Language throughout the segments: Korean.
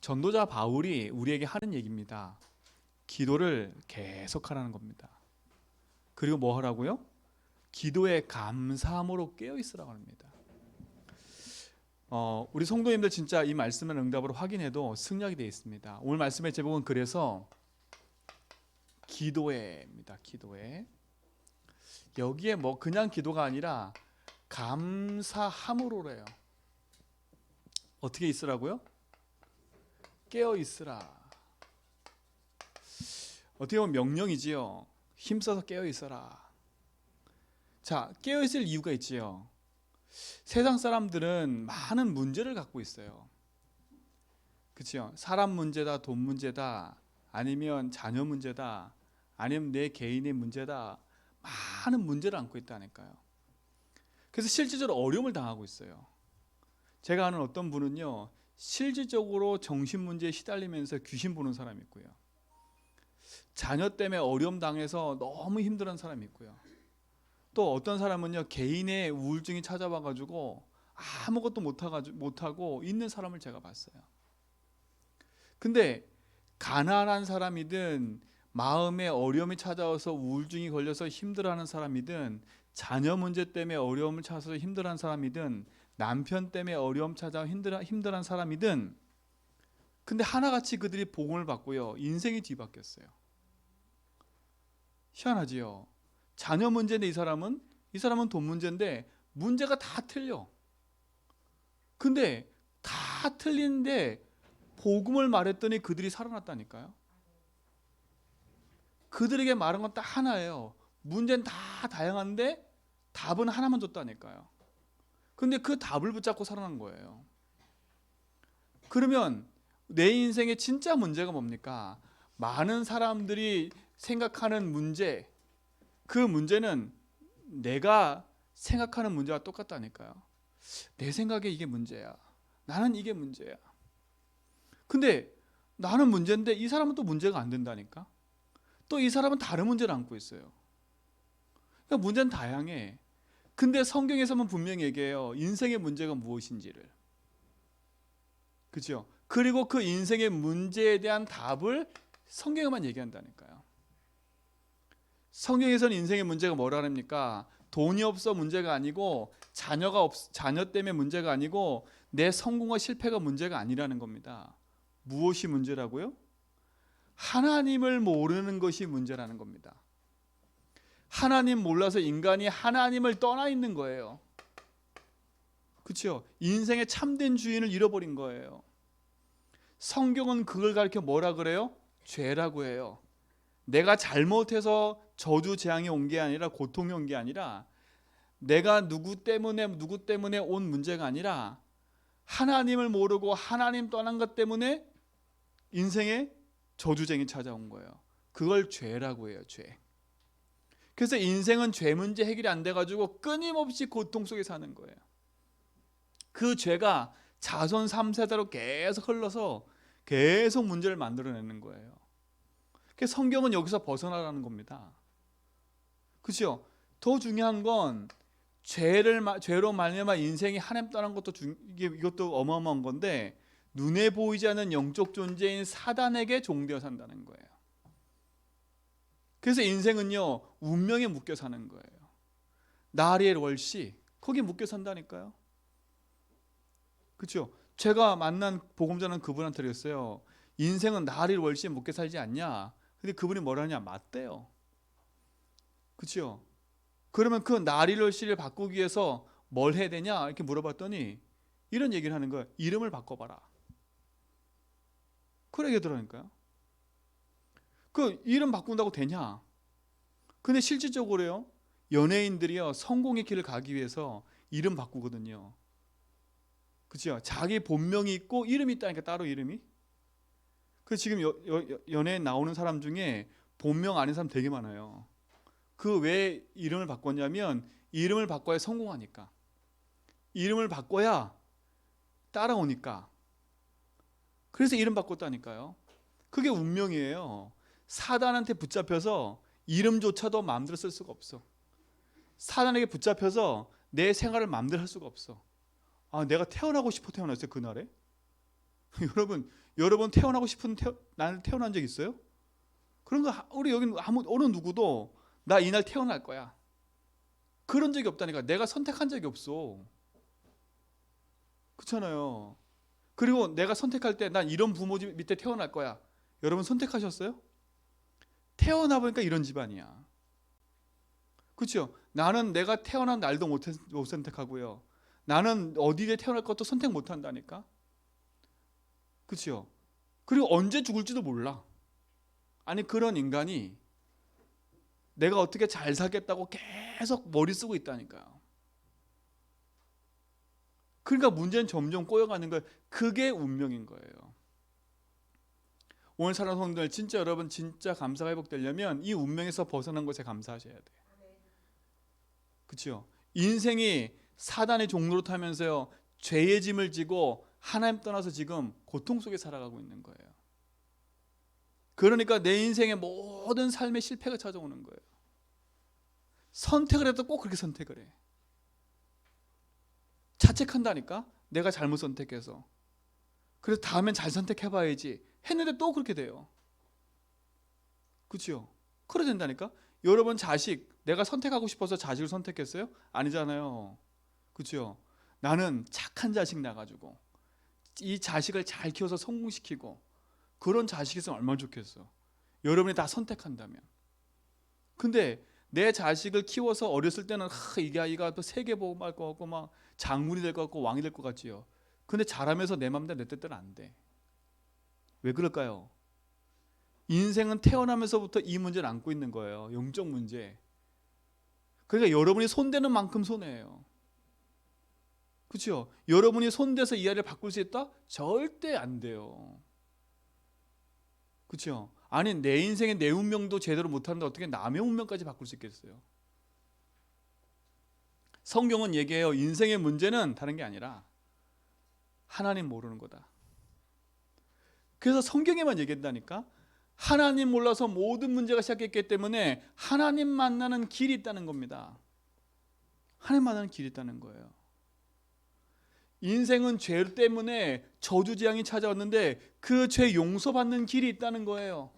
전도자 바울이 우리에게 하는 얘기입니다. 기도를 계속하라는 겁니다. 그리고 뭐 하라고요? 기도에 감사함으로 깨어 있으라고 합니다. 우리 성도님들 진짜 이 말씀을 응답으로 확인해도 승리하게 되어 있습니다. 오늘 말씀의 제목은 그래서 기도회입니다. 기도회. 여기에 뭐 그냥 기도가 아니라 감사함으로래요. 어떻게 있으라고요? 깨어 있으라. 어떻게 보면 명령이지요. 힘써서 깨어 있어라. 자, 깨어 있을 이유가 있지요. 세상 사람들은 많은 문제를 갖고 있어요. 그렇죠? 사람 문제다, 돈 문제다, 아니면 자녀 문제다, 아니면 내 개인의 문제다. 많은 문제를 안고 있다니까요. 그래서 실질적으로 어려움을 당하고 있어요. 제가 아는 어떤 분은요, 실질적으로 정신 문제에 시달리면서 귀신 보는 사람이 있고요. 자녀 때문에 어려움 당해서 너무 힘들어하는 사람이 있고요. 또 어떤 사람은요, 개인의 우울증이 찾아와가지고 아무것도 못하고 있는 사람을 제가 봤어요. 근데 가난한 사람이든 마음에 어려움이 찾아와서 우울증이 걸려서 힘들어하는 사람이든 자녀 문제 때문에 어려움을 찾아서 힘들어하는 사람이든 남편 때문에 어려움 찾아와 힘들어하는 사람이든 근데 하나같이 그들이 복음을 받고요. 인생이 뒤바뀌었어요. 희한하지요. 자녀 문제인데 이 사람은 돈 문제인데 문제가 다 틀려. 근데 다 틀린데 복음을 말했더니 그들이 살아났다니까요. 그들에게 말한 건 딱 하나예요. 문제는 다 다양한데 답은 하나만 줬다니까요. 근데 그 답을 붙잡고 살아난 거예요. 그러면 내 인생의 진짜 문제가 뭡니까? 많은 사람들이 생각하는 문제, 그 문제는 내가 생각하는 문제와 똑같다니까요. 내 생각에 이게 문제야. 나는 이게 문제야. 근데 나는 문제인데 이 사람은 또 문제가 안 된다니까. 또 이 사람은 다른 문제를 안고 있어요. 그러니까 문제는 다양해. 근데 성경에서는 분명히 얘기해요. 인생의 문제가 무엇인지를. 그렇죠? 그리고 그 인생의 문제에 대한 답을 성경에만 얘기한다니까요. 성경에서는 인생의 문제가 뭐라 합니까? 돈이 없어 문제가 아니고 자녀 때문에 문제가 아니고 내 성공과 실패가 문제가 아니라는 겁니다. 무엇이 문제라고요? 하나님을 모르는 것이 문제라는 겁니다. 하나님 몰라서 인간이 하나님을 떠나 있는 거예요. 그렇죠? 인생의 참된 주인을 잃어버린 거예요. 성경은 그걸 가르쳐 뭐라 그래요? 죄라고 해요. 내가 잘못해서 저주 재앙이 온 게 아니라 고통이 온 게 아니라 내가 누구 때문에 온 문제가 아니라 하나님을 모르고 하나님 떠난 것 때문에 인생에 저주쟁이 찾아온 거예요. 그걸 죄라고 해요. 죄. 그래서 인생은 죄 문제 해결이 안 돼가지고 끊임없이 고통 속에 사는 거예요. 그 죄가 자손 3세대로 계속 흘러서 계속 문제를 만들어내는 거예요. 그래서 성경은 여기서 벗어나라는 겁니다. 그렇죠? 더 중요한 건 죄로 말미암아 인생이 하나님 떠난 것도 이것도 어마어마한 건데 눈에 보이지 않는 영적 존재인 사단에게 종되어 산다는 거예요. 그래서 인생은요 운명에 묶여 사는 거예요. 나리엘 월시 거기에 묶여 산다니까요. 그렇죠? 제가 만난 복음자는 그분한테 그랬어요. 인생은 나리엘 월시에 묶여 살지 않냐? 근데 그분이 뭐라냐? 맞대요. 그렇죠? 그러면 그 나리엘 월시를 바꾸기 위해서 뭘 해야 되냐? 이렇게 물어봤더니 이런 얘기를 하는 거예요. 이름을 바꿔봐라. 그래 얘기하더라니까요. 그 이름 바꾼다고 되냐? 근데 실질적으로요. 연예인들이요. 성공의 길을 가기 위해서 이름 바꾸거든요. 그렇죠? 자기 본명이 있고 이름이 있다니까 따로 이름이. 그 지금 연예인 나오는 사람 중에 본명 아닌 사람 되게 많아요. 그 왜 이름을 바꿨냐면 이름을 바꿔야 성공하니까. 이름을 바꿔야 따라오니까. 그래서 이름 바꿨다니까요. 그게 운명이에요. 사단한테 붙잡혀서 이름조차도 마음대로 쓸 수가 없어. 사단에게 붙잡혀서 내 생활을 마음대로 할 수가 없어. 아, 내가 태어나고 싶어 태어났어요 그날에. 여러분 여러분 태어나고 싶은 날 태어난 적 있어요? 그런 거 우리 여기 어느 누구도 나 이날 태어날 거야 그런 적이 없다니까. 내가 선택한 적이 없어. 그렇잖아요. 그리고 내가 선택할 때 난 이런 부모 집 밑에 태어날 거야. 여러분 선택하셨어요? 태어나 보니까 이런 집안이야. 그렇죠? 나는 내가 태어난 날도 못 선택하고요. 나는 어디에 태어날 것도 선택 못 한다니까. 그렇죠? 그리고 언제 죽을지도 몰라. 아니 그런 인간이 내가 어떻게 잘 살겠다고 계속 머리 쓰고 있다니까요. 그러니까 문제는 점점 꼬여가는 거예요. 그게 운명인 거예요. 오늘 사는 성도들 진짜 여러분 진짜 감사가 회복되려면 이 운명에서 벗어난 것에 감사하셔야 돼요. 그렇죠? 인생이 사단의 종로로 타면서요 죄의 짐을 지고 하나님 떠나서 지금 고통 속에 살아가고 있는 거예요. 그러니까 내 인생의 모든 삶의 실패가 찾아오는 거예요. 선택을 해도 꼭 그렇게 선택을 해. 자책한다니까. 내가 잘못 선택해서. 그래서 다음엔 잘 선택해봐야지 했는데 또 그렇게 돼요. 그렇죠? 그래 된다니까. 여러분 자식 내가 선택하고 싶어서 자식을 선택했어요? 아니잖아요. 그렇죠? 나는 착한 자식 나가지고 이 자식을 잘 키워서 성공시키고 그런 자식이 있으면 얼마나 좋겠어. 여러분이 다 선택한다면. 근데 내 자식을 키워서 어렸을 때는 이게 아이가 또 세계 보고 말 것 같고 막 장군이 될 것 같고 왕이 될 것 같지요. 근데 자라면서 내 맘대로 내 뜻대로 안 돼. 왜 그럴까요? 인생은 태어나면서부터 이 문제를 안고 있는 거예요. 영적 문제. 그러니까 여러분이 손대는 만큼 손해예요. 그렇죠? 여러분이 손대서 이 아이를 바꿀 수 있다? 절대 안 돼요. 그렇죠? 아니 내 인생의 내 운명도 제대로 못하는데 어떻게 남의 운명까지 바꿀 수 있겠어요? 성경은 얘기해요. 인생의 문제는 다른 게 아니라 하나님 모르는 거다. 그래서 성경에만 얘기한다니까. 하나님 몰라서 모든 문제가 시작했기 때문에 하나님 만나는 길이 있다는 겁니다. 하나님 만나는 길이 있다는 거예요. 인생은 죄 때문에 저주재앙이 찾아왔는데 그 죄 용서받는 길이 있다는 거예요.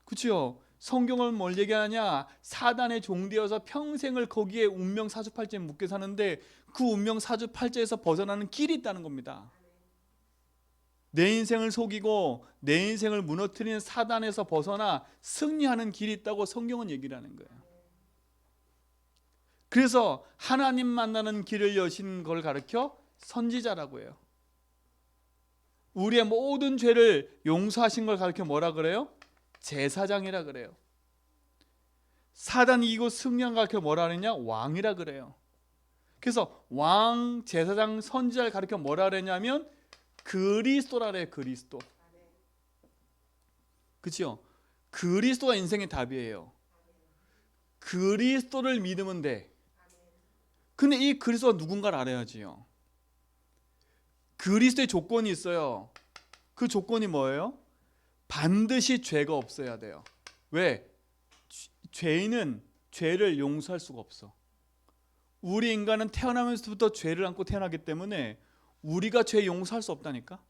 그렇죠? 성경을 뭘 얘기하냐? 사단의 종되어서 평생을 거기에 운명 사주팔자에 묶여 사는데 그 운명 사주팔자에서 벗어나는 길이 있다는 겁니다. 내 인생을 속이고 내 인생을 무너뜨리는 사단에서 벗어나 승리하는 길이 있다고 성경은 얘기를 하는 거예요. 그래서 하나님 만나는 길을 여신 걸 가르쳐 선지자라고 해요. 우리의 모든 죄를 용서하신 걸 가르쳐 뭐라 그래요? 제사장이라 그래요. 사단이 이기고 승리한 걸 가르쳐 뭐라 그러냐? 왕이라 그래요. 그래서 왕, 제사장, 선지자를 가르쳐 뭐라 그러냐면 그리스도라 그래요. 그리스도. 그렇죠? 그리스도가 인생의 답이에요. 그리스도를 믿으면 돼. 근데 이 그리스도가 누군가를 알아야지요. 그리스도의 조건이 있어요. 그 조건이 뭐예요? 반드시 죄가 없어야 돼요. 왜? 죄인은 죄를 용서할 수가 없어. 우리 인간은 태어나면서부터 죄를 안고 태어나기 때문에 우리가 죄 용서할 수 없다니까.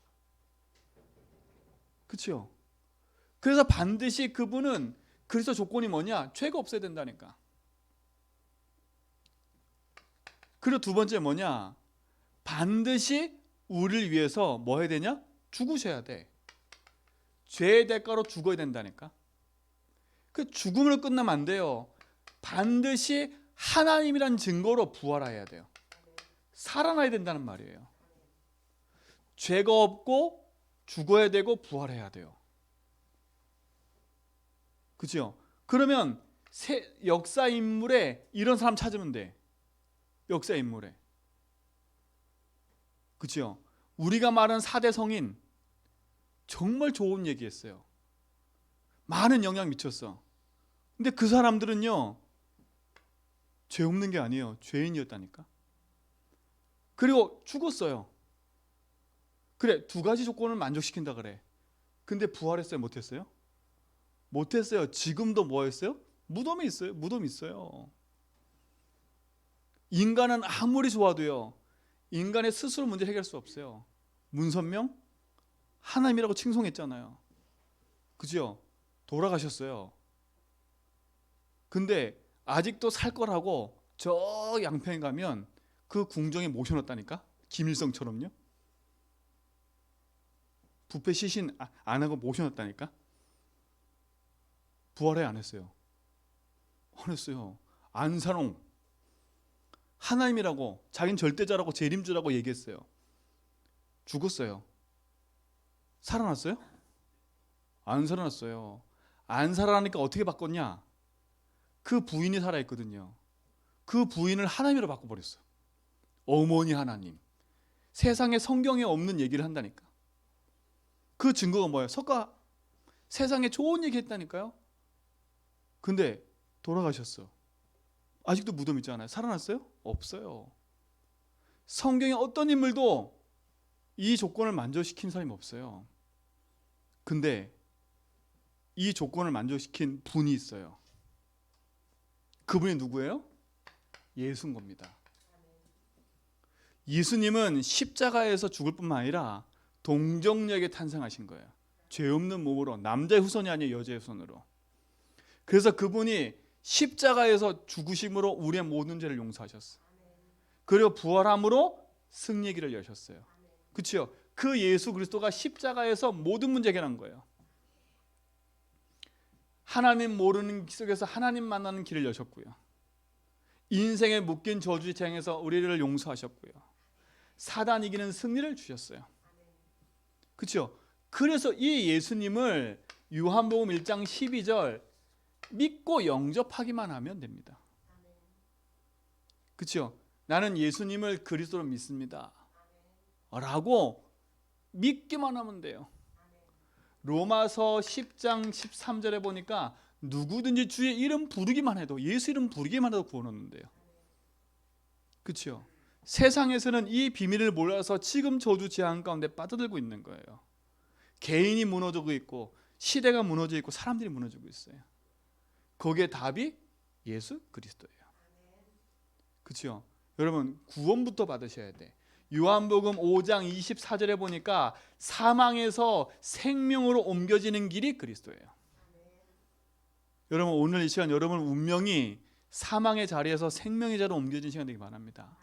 그렇죠? 그래서 반드시 그분은 그리스도 조건이 뭐냐? 죄가 없어야 된다니까. 그리고 두 번째 뭐냐? 반드시 우리를 위해서 뭐 해야 되냐? 죽으셔야 돼. 죄의 대가로 죽어야 된다니까. 그 죽음으로 끝나면 안 돼요. 반드시 하나님이란 증거로 부활해야 돼요. 살아나야 된다는 말이에요. 죄가 없고 죽어야 되고 부활해야 돼요. 그렇죠? 그러면 역사 인물에 이런 사람 찾으면 돼. 역사 인물에. 그렇죠? 우리가 말하는 4대 성인 정말 좋은 얘기했어요. 많은 영향 미쳤어. 근데 그 사람들은요 죄 없는 게 아니에요. 죄인이었다니까. 그리고 죽었어요. 그래, 두 가지 조건을 만족시킨다 그래. 근데 부활했어요? 못했어요? 못했어요. 지금도 뭐 했어요? 무덤에 있어요. 무덤 있어요. 인간은 아무리 좋아도요 인간의 스스로 문제 해결할 수 없어요. 문선명 하나님이라고 칭송했잖아요. 그죠? 돌아가셨어요. 근데 아직도 살 거라고 저 양평에 가면 그 궁정에 모셔놨다니까? 김일성처럼요. 부패 시신 안 하고 모셔놨다니까? 부활해 안 했어요. 안 했어요. 안산홍 하나님이라고 자기는 절대자라고 재림주라고 얘기했어요. 죽었어요. 살아났어요? 안 살아났어요. 안 살아나니까 어떻게 바꿨냐? 그 부인이 살아있거든요. 그 부인을 하나님으로 바꿔버렸어요. 어머니 하나님. 세상에 성경에 없는 얘기를 한다니까. 그 증거가 뭐예요? 석가 세상에 좋은 얘기 했다니까요. 근데 돌아가셨어. 아직도 무덤 있잖아요. 살아났어요? 없어요. 성경에 어떤 인물도 이 조건을 만족시킨 사람이 없어요. 근데 이 조건을 만족시킨 분이 있어요. 그분이 누구예요? 예수인 겁니다. 예수님은 십자가에서 죽을 뿐만 아니라 동정역에 탄생하신 거예요. 죄 없는 몸으로, 남자의 후손이 아니라 여자의 후손으로. 그래서 그분이 십자가에서 죽으심으로 우리의 모든 죄를 용서하셨어요. 그리고 부활함으로 승리의 길을 여셨어요. 그렇죠? 그 예수 그리스도가 십자가에서 모든 문제 해결한 거예요. 하나님 모르는 속에서 하나님 만나는 길을 여셨고요. 인생에 묶인 저주의 재앙에서 우리를 용서하셨고요. 사단 이기는 승리를 주셨어요. 그렇죠? 그래서 이 예수님을 요한복음 1장 12절 믿고 영접하기만 하면 됩니다. 그렇죠? 나는 예수님을 그리스도로 믿습니다 라고 믿기만 하면 돼요. 로마서 10장 13절에 보니까 누구든지 주의 이름 부르기만 해도, 예수 이름 부르기만 해도 구원 얻는데요. 그렇죠? 세상에서는 이 비밀을 몰라서 지금 저주 재앙 가운데 빠져들고 있는 거예요. 개인이 무너지고 있고 시대가 무너져 있고 사람들이 무너지고 있어요. 거기에 답이 예수 그리스도예요. 그렇죠? 여러분 구원부터 받으셔야 돼. 요한복음 5장 24절에 보니까 사망에서 생명으로 옮겨지는 길이 그리스도예요. 여러분 오늘 이 시간 여러분 운명이 사망의 자리에서 생명의 자리로 옮겨진 시간 되기 바랍니다.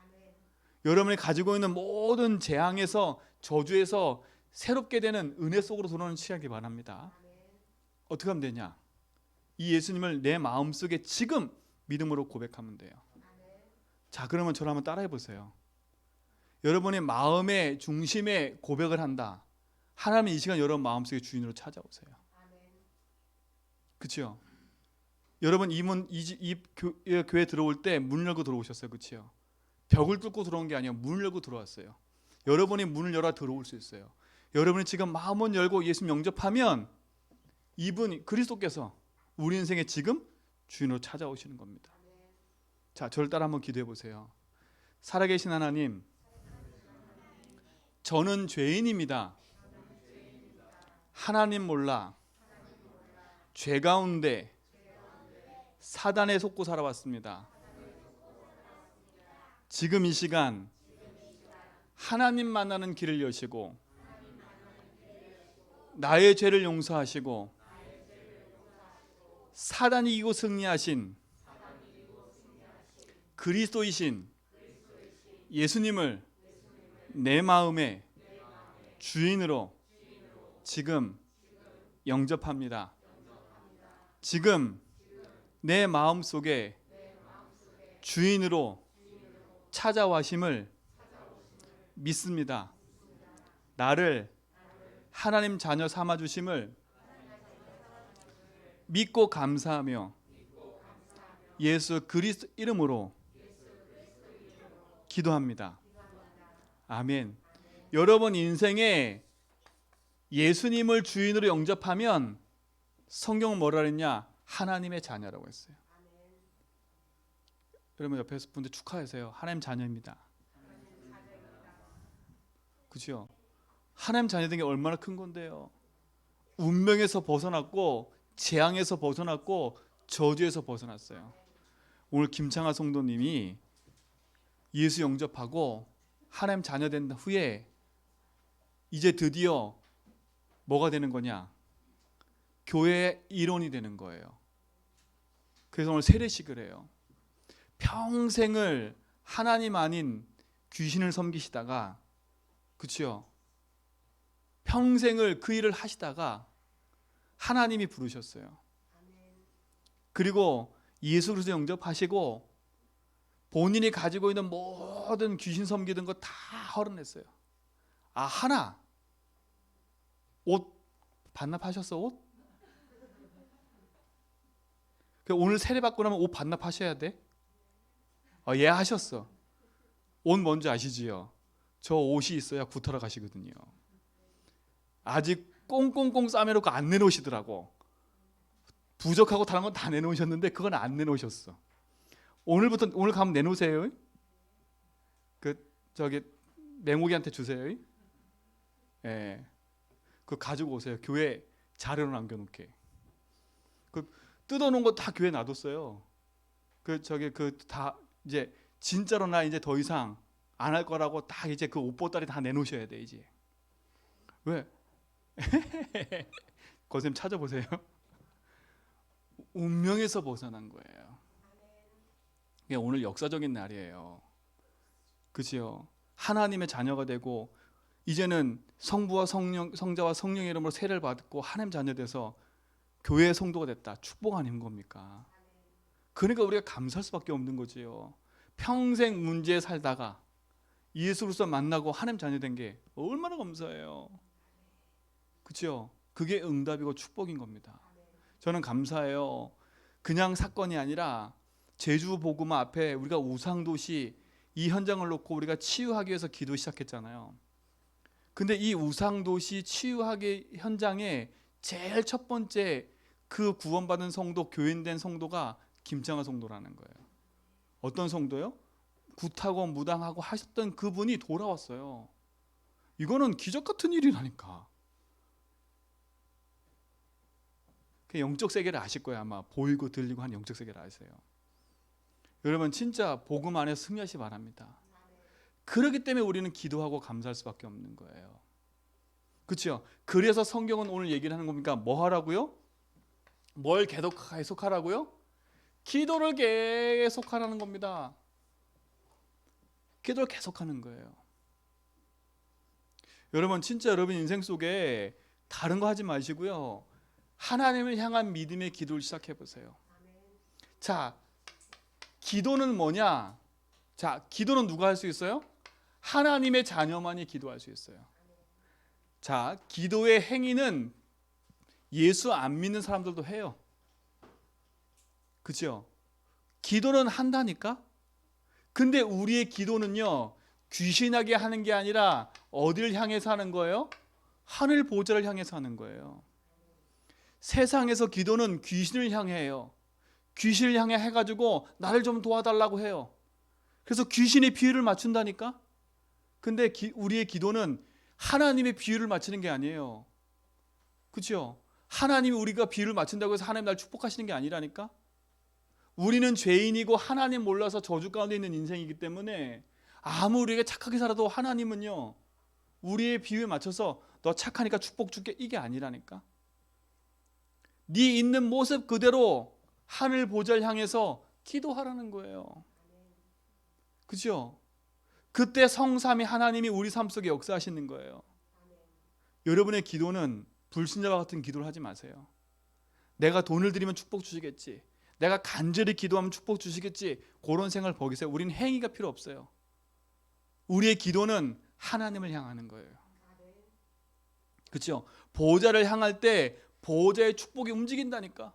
여러분이 가지고 있는 모든 재앙에서 저주에서 새롭게 되는 은혜 속으로 들어오는 시간이기 바랍니다. 어떻게 하면 되냐? 이 예수님을 내 마음속에 지금 믿음으로 고백하면 돼요. 자, 그러면 저를 한번 따라해 보세요. 여러분의 마음의 중심에 고백을 한다. 하나님이 이 시간 여러분 마음속의 주인으로 찾아오세요. 그렇죠? 여러분 이 교회 들어올 때 문 열고 들어오셨어요. 그렇죠? 벽을 뚫고 들어온 게 아니라 문을 열고 들어왔어요. 여러분이 문을 열어 들어올 수 있어요. 여러분이 지금 마음을 열고 예수 영접하면 이분 그리스도께서 우리 인생에 지금 주인으로 찾아오시는 겁니다. 자, 저를 따라 한번 기도해 보세요. 살아계신 하나님, 저는 죄인입니다. 하나님 몰라 죄 가운데 사단에 속고 살아왔습니다. 지금 이 시간 하나님 만나는 길을 여시고 나의 죄를 용서하시고 사단이 이기고 승리하신 그리스도이신 예수님을 내 마음의 주인으로 지금 영접합니다. 지금 내 마음속에 주인으로 찾아와심을 믿습니다. 나를 하나님 자녀 삼아 주심을 믿고 감사하며 예수 그리스도 이름으로 기도합니다. 아멘. 여러분 인생에 예수님을 주인으로 영접하면 성경은 뭐라 그랬냐? 하나님의 자녀라고 했어요. 여러분 옆에서 분들 축하하세요. 하나님 자녀입니다. 그렇죠? 하나님 자녀된 게 얼마나 큰 건데요. 운명에서 벗어났고 재앙에서 벗어났고 저주에서 벗어났어요. 오늘 김창하 성도님이 예수 영접하고 하나님 자녀 된 후에 이제 드디어 뭐가 되는 거냐? 교회의 일원이 되는 거예요. 그래서 오늘 세례식을 해요. 평생을 하나님 아닌 귀신을 섬기시다가, 그렇죠? 평생을 그 일을 하시다가 하나님이 부르셨어요. 그리고 예수 그리스도 영접하시고 본인이 가지고 있는 모든 귀신 섬기던 거 다 헐어냈어요. 아, 하나, 옷 반납하셨어? 옷? 오늘 세례 받고 나면 옷 반납하셔야 돼? 예, 하셨어. 옷 뭔지 아시지요? 저 옷이 있어야 구타러 가시거든요. 아직 꽁꽁꽁 싸매놓고 안 내놓으시더라고. 부적하고 다른 건 다 내놓으셨는데 그건 안 내놓으셨어. 오늘 가면 내놓으세요. 저기 맹옥이한테 주세요. 예, 그 가지고 오세요. 교회 자료로 남겨놓게. 그 뜯어놓은 거 다 교회 놔뒀어요. 다 이제 진짜로 나 이제 더 이상 안 할 거라고 딱 이제 그 옷보따리 다 내놓으셔야 돼 이제. 왜? 거쌤 찾아보세요. 운명에서 벗어난 거예요. 오늘 역사적인 날이에요. 그렇죠? 하나님의 자녀가 되고 이제는 성부와 성자와 성령의 이름으로 세례를 받고 하나님 자녀 돼서 교회의 성도가 됐다. 축복 아닌 겁니까? 그러니까 우리가 감사할 수밖에 없는 거지요. 평생 문제에 살다가 예수 그리스도 만나고 하나님 자녀 된 게 얼마나 감사해요. 그렇죠? 그게 응답이고 축복인 겁니다. 저는 감사해요. 그냥 사건이 아니라 제주 복음 앞에 우리가 우상도시 이 현장을 놓고 우리가 치유하기 위해서 기도 시작했잖아요. 근데 이 우상도시 치유하기 현장에 제일 첫 번째 그 구원받은 성도, 교인된 성도가 김창하 성도라는 거예요. 어떤 성도요? 굿하고 무당하고 하셨던 그분이 돌아왔어요. 이거는 기적 같은 일이라니까. 영적 세계를 아실 거예요. 아마 보이고 들리고 한 영적 세계를 아세요. 여러분 진짜 복음 안에서 승리하시 바랍니다. 그렇기 때문에 우리는 기도하고 감사할 수밖에 없는 거예요. 그렇죠? 그래서 성경은 오늘 얘기를 하는 겁니까? 뭐 하라고요? 뭘 계속하라고요? 기도를 계속하라는 겁니다. 기도를 계속하는 거예요. 여러분 진짜 여러분 인생 속에 다른 거 하지 마시고요. 하나님을 향한 믿음의 기도를 시작해 보세요. 자, 기도는 뭐냐? 자, 기도는 누가 할 수 있어요? 하나님의 자녀만이 기도할 수 있어요. 자, 기도의 행위는 예수 안 믿는 사람들도 해요. 그렇죠? 기도는 한다니까? 근데 우리의 기도는요, 귀신하게 하는 게 아니라 어디를 향해서 하는 거예요? 하늘 보좌를 향해서 하는 거예요. 세상에서 기도는 귀신을 향해 해요. 귀신을 향해 해가지고 나를 좀 도와달라고 해요. 그래서 귀신의 비유를 맞춘다니까? 근데 우리의 기도는 하나님의 비유를 맞추는 게 아니에요. 그렇죠? 하나님이 우리가 비유를 맞춘다고 해서 하나님 날 축복하시는 게 아니라니까? 우리는 죄인이고 하나님 몰라서 저주 가운데 있는 인생이기 때문에 아무리 우리가 착하게 살아도 하나님은요, 우리의 비유에 맞춰서 너 착하니까 축복 줄게 이게 아니라니까? 네 있는 모습 그대로 하늘 보좌를 향해서 기도하라는 거예요. 그죠? 그때 성삼위 하나님이 우리 삶 속에 역사하시는 거예요. 여러분의 기도는 불신자와 같은 기도를 하지 마세요. 내가 돈을 드리면 축복 주시겠지, 내가 간절히 기도하면 축복 주시겠지, 그런 생각을 버리세요. 우리는 행위가 필요 없어요. 우리의 기도는 하나님을 향하는 거예요. 그렇죠? 보좌를 향할 때 보좌의 축복이 움직인다니까.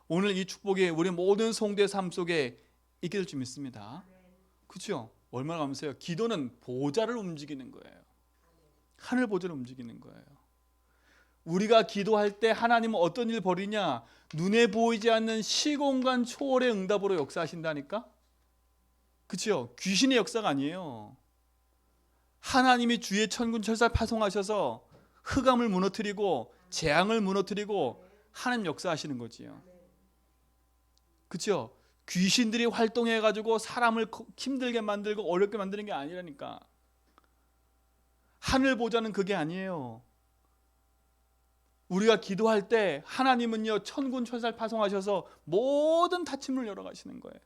오늘 이 축복이 우리 모든 성도의 삶 속에 있게 될 줄 믿습니다. 그렇죠? 얼마나 감사해요. 기도는 보좌를 움직이는 거예요. 하늘 보좌를 움직이는 거예요. 우리가 기도할 때 하나님은 어떤 일 벌이냐? 눈에 보이지 않는 시공간 초월의 응답으로 역사하신다니까. 그렇죠? 귀신의 역사가 아니에요. 하나님이 주의 천군 천사 파송하셔서 흑암을 무너뜨리고 재앙을 무너뜨리고 하나님 역사하시는 거지요. 그렇죠? 귀신들이 활동해 가지고 사람을 힘들게 만들고 어렵게 만드는 게 아니라니까. 하늘 보좌는 그게 아니에요. 우리가 기도할 때 하나님은요 천군 천사를 파송하셔서 모든 닫힘을 열어가시는 거예요.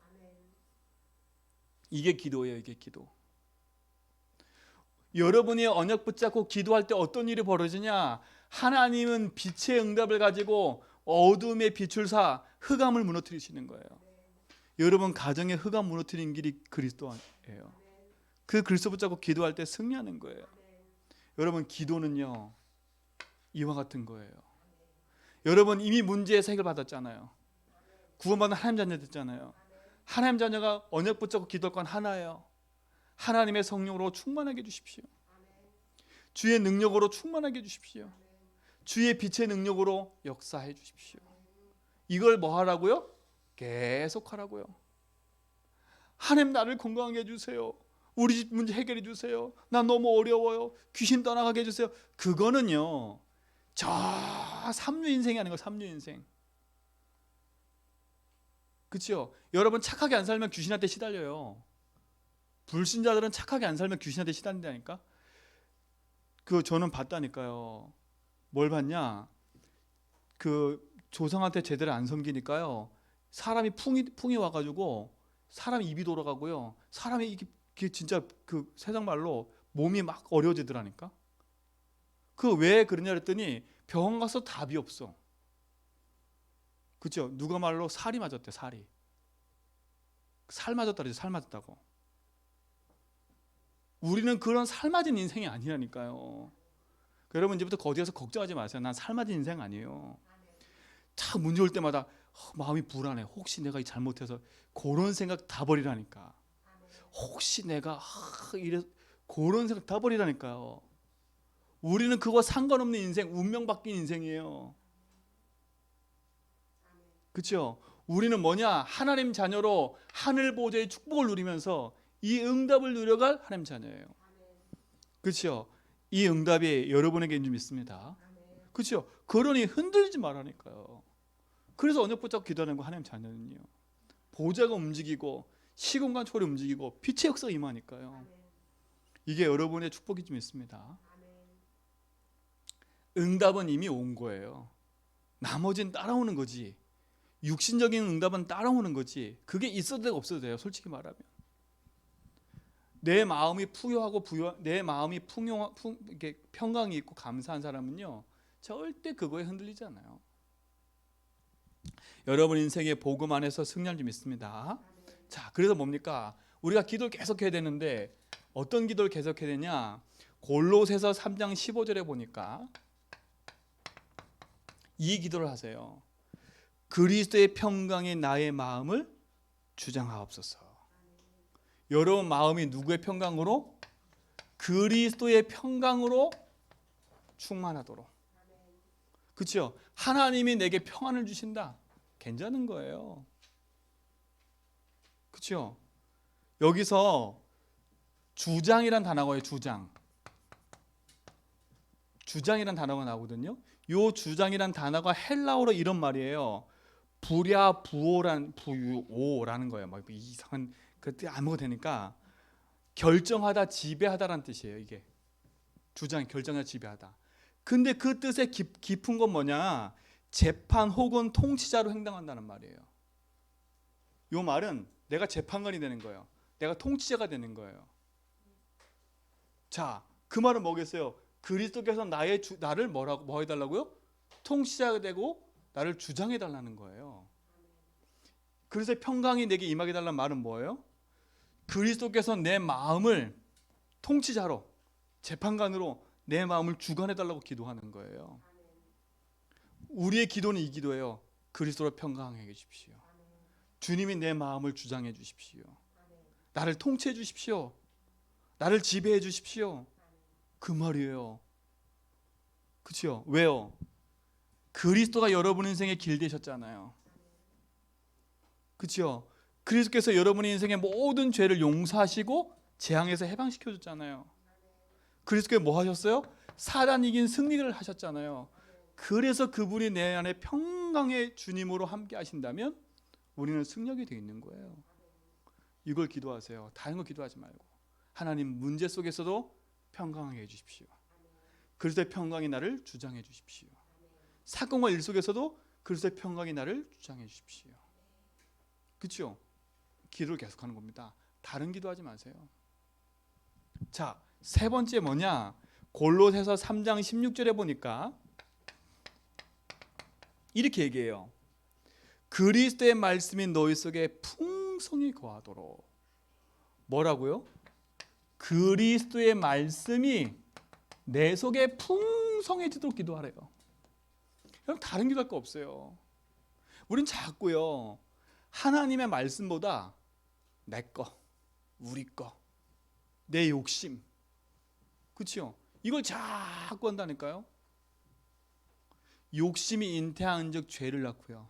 이게 기도예요. 이게 기도. 여러분이 언약 붙잡고 기도할 때 어떤 일이 벌어지냐? 하나님은 빛의 응답을 가지고 어둠의 빛을 사 흑암을 무너뜨리시는 거예요. 여러분 가정의 흑암 무너뜨리는 길이 그리스도예요. 그 그리스도 붙잡고 기도할 때 승리하는 거예요. 여러분 기도는요 이와 같은 거예요. 여러분 이미 문제에서 해결받았잖아요. 구원받은 하나님 자녀 됐잖아요. 하나님 자녀가 언약 붙잡고 기도할 건 하나예요. 하나님의 성령으로 충만하게 해주십시오. 주의 능력으로 충만하게 해주십시오. 주의 빛의 능력으로 역사해 주십시오. 이걸 뭐 하라고요? 계속 하라고요. 하나님 나를 건강하게 해주세요. 우리 집 문제 해결해 주세요. 나 너무 어려워요. 귀신 떠나가게 해주세요. 그거는요 저 삼류 인생이 아닌 거예요. 삼류 인생. 그렇죠? 여러분 착하게 안 살면 귀신한테 시달려요. 불신자들은 착하게 안 살면 귀신한테 시달린다니까. 그 저는 봤다니까요. 뭘 봤냐? 그 조상한테 제대로 안 섬기니까요. 사람이 풍이 와가지고 사람이 입이 돌아가고요. 사람이 이게 진짜 그 세상 말로 몸이 막 어려워지더라니까. 그 왜 그러냐 그랬더니 병원 가서 답이 없어. 그렇죠? 누가 말로 살이 맞았대. 살이. 살 맞았다 그러죠. 살 맞았다고. 우리는 그런 살 맞은 인생이 아니라니까요. 여러분 이제부터 거기에서 걱정하지 마세요. 난 살 맞은 인생 아니에요. 참 문제 올 때마다 마음이 불안해. 혹시 내가 잘못해서 그런 생각 다 버리라니까. 혹시 내가 이래 그런 생각 다 버리라니까요. 우리는 그거 상관없는 인생, 운명 바뀐 인생이에요. 그렇죠? 우리는 뭐냐? 하나님 자녀로 하늘 보좌의 축복을 누리면서 이 응답을 누려갈 하나님 자녀예요. 그렇죠? 이 응답이 여러분에게 있는 줄 믿습니다. 그렇죠? 그러니 흔들리지 말라니까요. 그래서 언약 붙잡고 기도하는 거 하나님 자녀는요. 보좌가 움직이고 시공간 초월이 움직이고 빛의 역사가 임하니까요. 이게 여러분의 축복이 좀 있습니다. 응답은 이미 온 거예요. 나머지는 따라오는 거지. 육신적인 응답은 따라오는 거지. 그게 있어도 되고 없어도 돼요. 솔직히 말하면. 내 마음이 풍요하고 내 마음이 이렇게 평강이 있고 감사한 사람은요. 절대 그거에 흔들리지 않아요. 여러분 인생의 복음 안에서 승리할 줄 믿습니다. 자, 그래서 뭡니까? 우리가 기도를 계속해야 되는데 어떤 기도를 계속해야 되냐? 골로새서 3장 15절에 보니까 이 기도를 하세요. 그리스도의 평강이 나의 마음을 주장하옵소서. 여러분 마음이 누구의 평강으로? 그리스도의 평강으로 충만하도록. 그렇죠? 하나님이 내게 평안을 주신다. 괜찮은 거예요. 그렇죠? 여기서 주장이란 단어가 있어요. 주장이란 단어가 나오거든요. 요 주장이란 단어가 헬라어로 이런 말이에요. 부오라는 거예요. 막 이상한 그때 안 먹어도 되니까 결정하다, 지배하다라는 뜻이에요. 이게 주장, 결정하다, 지배하다. 근데 그 뜻의 깊은 건 뭐냐? 재판 혹은 통치자로 행동한다는 말이에요. 요 말은 내가 재판관이 되는 거예요. 내가 통치자가 되는 거예요. 자, 그 말은 뭐겠어요? 그리스도께서 나를 뭐 해달라고요? 통치자가 되고 나를 주장해달라는 거예요. 그래서 평강이 내게 임하게 달라는 말은 뭐예요? 그리스도께서 내 마음을 통치자로, 재판관으로 내 마음을 주관해달라고 기도하는 거예요. 우리의 기도는 이 기도예요. 그리스도로 평강하게 해주십시오. 주님이 내 마음을 주장해 주십시오. 나를 통치해 주십시오. 나를 지배해 주십시오. 그 말이에요. 그렇죠? 왜요? 그리스도가 여러분 인생의 길 되셨잖아요. 그렇죠? 그리스도께서 여러분의 인생의 모든 죄를 용서하시고 재앙에서 해방시켜 줬잖아요. 그리스도께서 뭐 하셨어요? 사단 이긴 승리를 하셨잖아요. 그래서 그분이 내 안에 평강의 주님으로 함께 하신다면 우리는 승력이 되어 있는 거예요. 이걸 기도하세요. 다른 거 기도하지 말고 하나님 문제 속에서도 평강하게 해주십시오. 그리스도의 평강이 나를 주장해 주십시오. 사건과 일 속에서도 그리스도의 평강이 나를 주장해 주십시오. 그렇죠? 기도를 계속하는 겁니다. 다른 기도하지 마세요. 자, 세 번째 뭐냐? 골로새서 3장 16절에 보니까 이렇게 얘기해요. 그리스도의 말씀이 너희 속에 풍성히 거하도록. 뭐라고요? 그리스도의 말씀이 내 속에 풍성해지도록 기도하래요. 여러분, 다른 기도할 거 없어요. 우린 자꾸요, 하나님의 말씀보다 내 거, 우리 거, 내 욕심, 그렇죠? 이걸 자꾸 한다니까요. 욕심이 잉태한 즉 죄를 낳고요,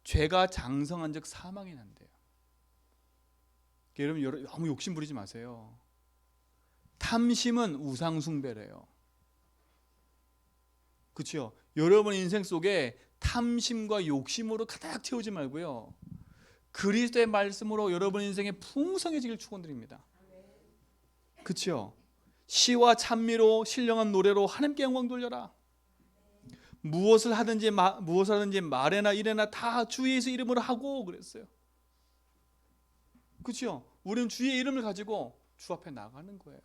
죄가 장성한 즉 사망이 난대요. 여러분, 너무 욕심 부리지 마세요. 탐심은 우상 숭배래요. 그렇죠? 여러분 인생 속에 탐심과 욕심으로 가득 채우지 말고요, 그리스도의 말씀으로 여러분 인생에 풍성해지길 축원드립니다. 그렇죠? 시와 찬미로 신령한 노래로 하나님께 영광 돌려라. 무엇을 하든지 말에나 일에나 다 주 예수 이름으로 하고 그랬어요. 그렇죠? 우리는 주의 이름을 가지고 주 앞에 나가는 거예요.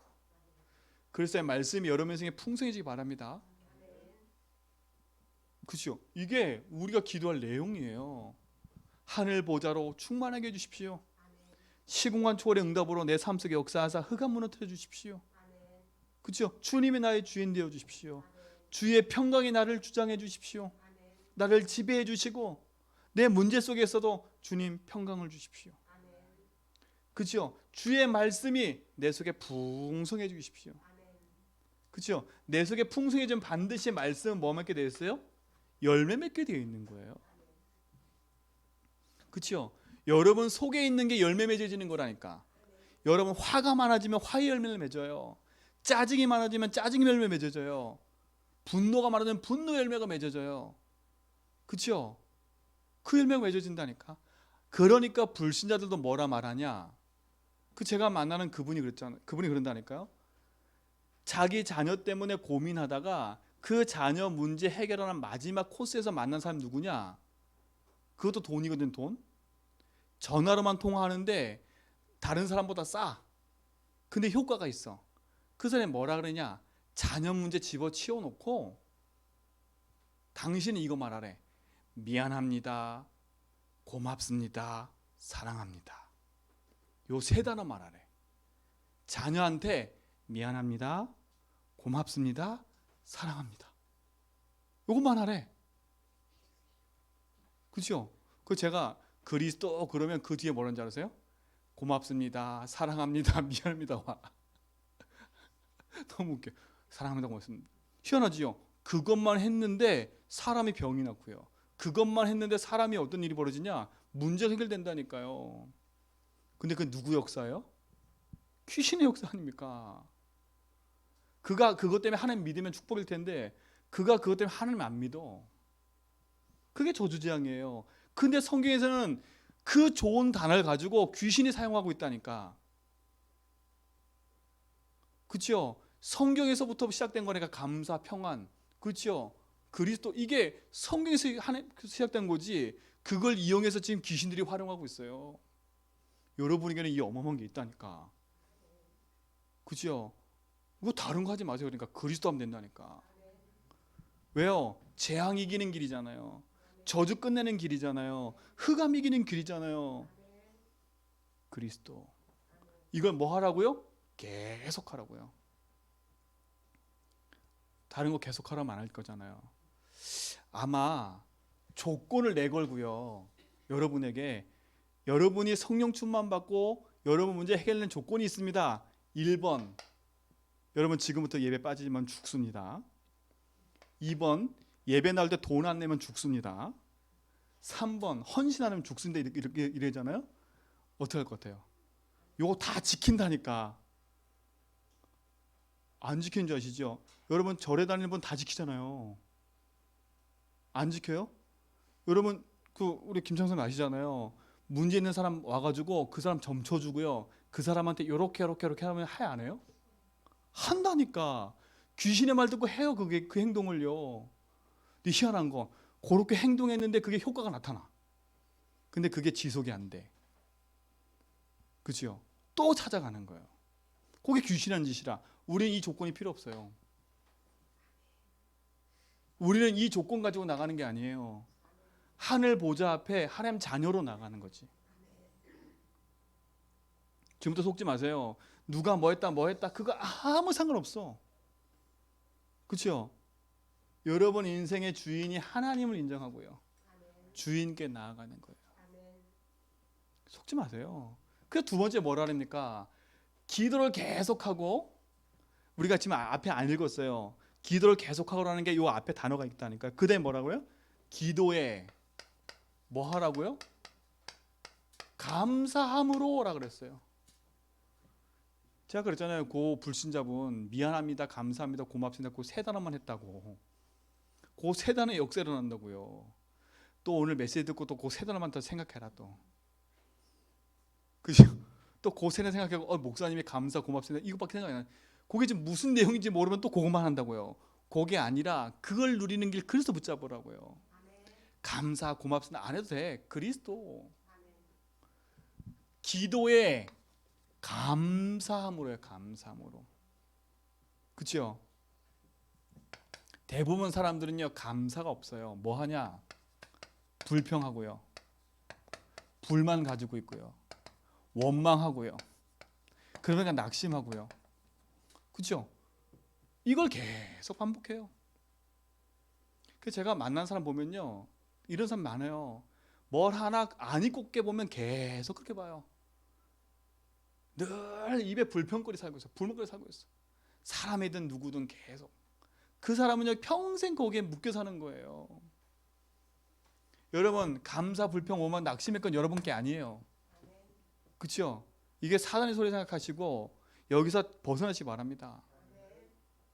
그리스도의 말씀이 여러분 인생에 풍성해지기 바랍니다. 그렇죠? 이게 우리가 기도할 내용이에요. 하늘 보좌로 충만하게 해주십시오. 시공간 초월의 응답으로 내 삶 속에 역사하사 흑암 무너뜨려 주십시오. 그렇죠? 주님이 나의 주인 되어 주십시오. 주의 평강이 나를 주장해 주십시오. 나를 지배해 주시고 내 문제 속에서도 주님 평강을 주십시오. 그렇죠? 주의 말씀이 내 속에 풍성해 주십시오. 그렇죠? 내 속에 풍성해지면 반드시 말씀은 뭐 맺게 되어 있어요? 열매 맺게 되어 있는 거예요. 그렇죠? 여러분 속에 있는 게 열매 맺어지는 거라니까. 여러분 화가 많아지면 화의 열매를 맺어요. 짜증이 많아지면 짜증 열매 맺어져요. 분노가 많아지면 분노 열매가 맺어져요. 그렇죠? 그 열매가 맺어진다니까. 그러니까 불신자들도 뭐라 말하냐? 그 제가 만나는 그분이 그랬잖아요. 그분이 그런다니까요. 자기 자녀 때문에 고민하다가 그 자녀 문제 해결하는 마지막 코스에서 만난 사람이 누구냐? 그것도 돈이거든. 돈. 전화로만 통화하는데 다른 사람보다 싸. 근데 효과가 있어. 그 사람이 뭐라 그러냐? 자녀 문제 집어치워 놓고 당신은 이거 말하래. 미안합니다, 고맙습니다, 사랑합니다. 요 세 단어 말하래. 자녀한테 미안합니다, 고맙습니다, 사랑합니다. 요것만 하래. 그렇죠? 그 제가 그리스도 그러면 그 뒤에 뭐라는 줄 아세요? 고맙습니다, 사랑합니다, 미안합니다. 와. 너무 웃겨. 사랑합니다, 고맙습니다. 희한하지요? 그것만 했는데 사람이 병이 났고요. 그것만 했는데 사람이 어떤 일이 벌어지냐? 문제가 해결된다니까요. 근데 그 누구 역사예요? 귀신의 역사 아닙니까? 그가 그것 때문에 하나님 믿으면 축복일 텐데 그가 그것 때문에 하나님 안 믿어. 그게 저주재앙이에요. 근데 성경에서는 그 좋은 단어를 가지고 귀신이 사용하고 있다니까. 그렇죠? 성경에서부터 시작된 거니까 감사, 평안. 그렇죠? 그리스도 이게 성경에서 시작된 거지. 그걸 이용해서 지금 귀신들이 활용하고 있어요. 여러분에게는 이 어마어마한 게 있다니까. 그죠? 뭐 다른 거 하지 마세요. 그러니까 그리스도 하면 된다니까. 왜요? 재앙 이기는 길이잖아요. 저주 끝내는 길이잖아요. 흑암 이기는 길이잖아요. 그리스도. 이걸 뭐 하라고요? 계속 하라고요. 다른 거 계속 하라면 안 할 거잖아요. 아마 조건을 내걸고요. 여러분에게 여러분이 성령 충만 받고 여러분 문제 해결되는 조건이 있습니다. 1번, 여러분 지금부터 예배 빠지면 죽습니다. 2번, 예배 나올 때 돈 안 내면 죽습니다. 3번, 헌신 안 하면 죽습니다. 이렇게 이래잖아요. 어떻게 할 것 같아요? 요거 다 지킨다니까. 안 지키는 줄 아시죠? 여러분 절에 다니는 분 다 지키잖아요. 안 지켜요? 여러분 우리 김창선 아시잖아요. 문제 있는 사람 와가지고 그 사람 점쳐주고요. 그 사람한테 요렇게 하면 해 안 해요? 한다니까. 귀신의 말 듣고 해요. 그 행동을요. 희한한 거 그렇게 행동했는데 그게 효과가 나타나. 근데 그게 지속이 안 돼. 그죠? 또 찾아가는 거예요. 그게 귀신한 짓이라. 우리는 이 조건이 필요 없어요. 우리는 이 조건 가지고 나가는 게 아니에요. 하늘 보좌 앞에 하나님 자녀로 나가는 거지. 지금부터 속지 마세요. 누가 뭐 했다 그거 아무 상관없어. 그렇죠? 여러분 인생의 주인이 하나님을 인정하고요. 주인께 나아가는 거예요. 속지 마세요. 그 두 번째 뭐라 합니까? 기도를 계속하고, 우리가 지금 앞에 안 읽었어요. 기도를 계속하고라는 게 이 앞에 단어가 있다니까. 그 다음에 뭐라고요? 기도에 뭐 하라고요? 감사함으로라 그랬어요. 제가 그랬잖아요. 그 불신자분 미안합니다, 감사합니다, 고맙습니다 그 세 단어만 했다고. 그 세 단어 역세로 난다고요. 또 오늘 메시지 듣고 또 그 세 단어만 더 생각해라 또. 그죠? 또 그 세 단어 생각하고 목사님이 감사 고맙습니다 이것밖에 생각이 안 나. 그게 지금 무슨 내용인지 모르면 또 그것만 한다고요. 그게 아니라 그걸 누리는 길 그리스도 붙잡으라고요. 감사 고맙습니다 안 해도 돼. 그리스도. 기도에 감사함으로요. 감사함으로. 그렇죠? 대부분 사람들은요 감사가 없어요. 뭐 하냐? 불평하고요, 불만 가지고 있고요, 원망하고요, 그러니까 낙심하고요. 그렇죠? 이걸 계속 반복해요. 그 제가 만난 사람 보면요 이런 사람 많아요. 뭘 하나 안 잊고 깨 보면 계속 그렇게 봐요. 늘 입에 불평거리 살고 있어. 불만거리 살고 있어. 사람이든 누구든 계속. 그 사람은요 평생 거기에 묶여 사는 거예요. 여러분 감사, 불평, 원망, 낙심의 건 여러분 게 아니에요. 그렇죠? 이게 사단의 소리 생각하시고 여기서 벗어나시기 바랍니다.